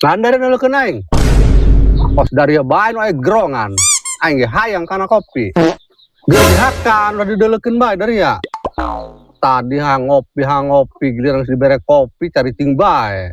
Landari nalo kenaing. Pos dari bain wae grongan. Aing ge hayang kana kopi. Geus dihakan udah didelekeun bae dari ya. Tadi ngopi giliran dibere kopi cari ting bae.